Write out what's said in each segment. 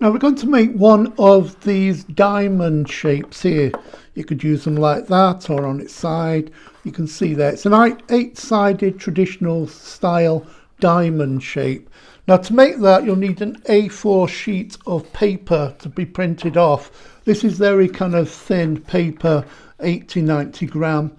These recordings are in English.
Now we're going to make one of these diamond shapes here. You could use them like that or on its side. You can see there it's an 8-sided traditional style diamond shape. Now to make that you'll need an A4 sheet of paper to be printed off. This is very kind of thin paper, 80-90 gram.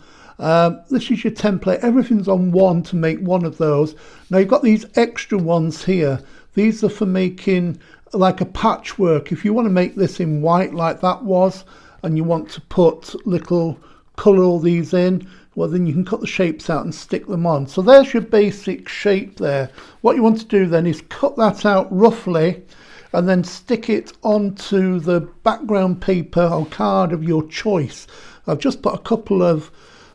This is your template. Everything's on one to make one of those. Now you've got these extra ones here. These are for making like a patchwork. If you want to make this in white like that was, and you want to put little colour all these in, well then you can cut the shapes out and stick them on. So there's your basic shape there. What you want to do then is cut that out roughly and then stick it onto the background paper or card of your choice. I've just put a couple of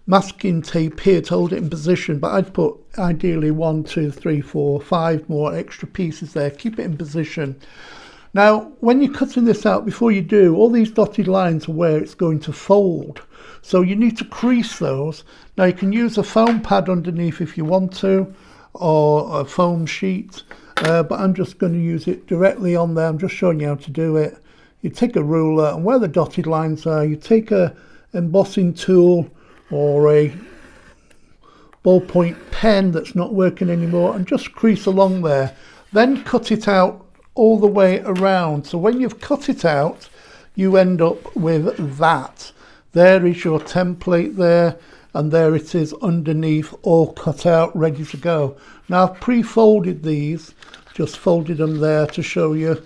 masking tape here to hold it in position, but I'd put ideally 1, 2, 3, 4, 5 more extra pieces there. Keep it in position. Now when you're cutting this out, before you do, all these dotted lines are where it's going to fold, so you need to crease those. Now you can use a foam pad underneath if you want to, or a foam sheet, but I'm just going to use it directly on there. I'm just showing you how to do it. You take a ruler, and where the dotted lines are, you take a embossing tool or a ballpoint pen that's not working anymore and just crease along there. Then cut it out all the way around. So when you've cut it out, you end up with that. There is your template there, and there it is underneath, all cut out, ready to go. Now I've pre-folded these, just folded them there to show you.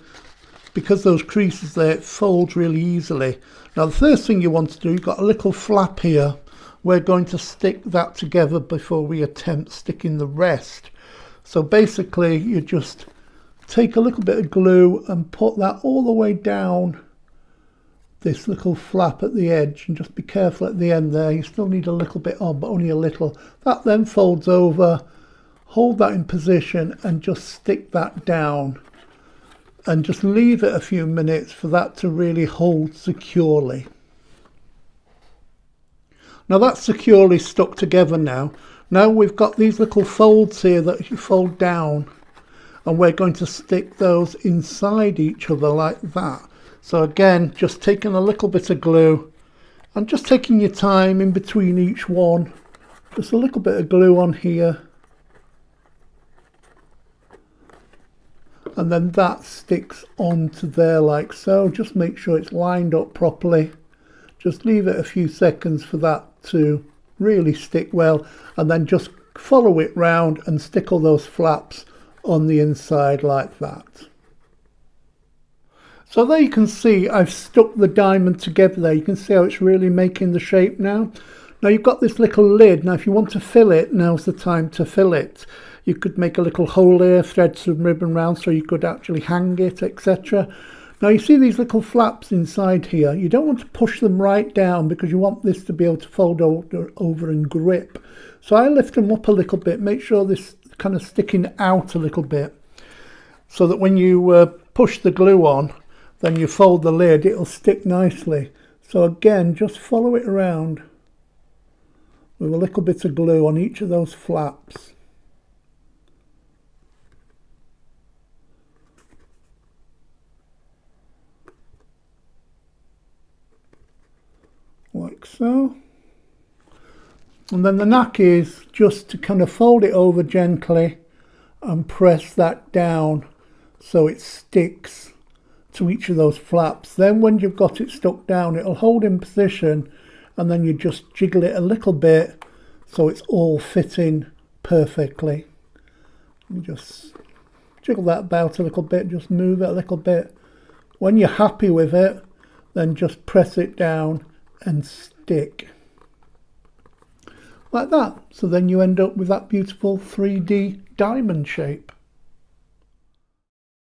Because those creases there, it folds really easily. Now the first thing you want to do, you've got a little flap here. We're going to stick that together before we attempt sticking the rest. So basically you just take a little bit of glue and put that all the way down this little flap at the edge, and just be careful at the end there. You still need a little bit on, but only a little. That then folds over. Hold that in position and just stick that down, and just leave it a few minutes for that to really hold securely. Now that's securely stuck together now. Now we've got these little folds here that you fold down, and we're going to stick those inside each other like that. So again, just taking a little bit of glue and just taking your time in between each one. Just a little bit of glue on here. And then that sticks onto there like so. Just make sure it's lined up properly. Just leave it a few seconds for that to really stick well, and then just follow it round and stick all those flaps on the inside like that. So there you can see I've stuck the diamond together there. You can see how it's really making the shape now. Now you've got this little lid. Now if you want to fill it, now's the time to fill it. You could make a little hole here, thread some ribbon round so you could actually hang it, etc. Now you see these little flaps inside here. You don't want to push them right down because you want this to be able to fold over and grip. So I lift them up a little bit, make sure this kind of sticking out a little bit, so that when you push the glue on, then you fold the lid, it'll stick nicely. So again, just follow it around with a little bit of glue on each of those flaps. Like so. And then the knack is just to kind of fold it over gently and press that down so it sticks to each of those flaps. Then when you've got it stuck down, it'll hold in position, and then you just jiggle it a little bit so it's all fitting perfectly. You just jiggle that about a little bit, just move it a little bit. When you're happy with it, then just press it down and stick like that. So then you end up with that beautiful 3D diamond shape.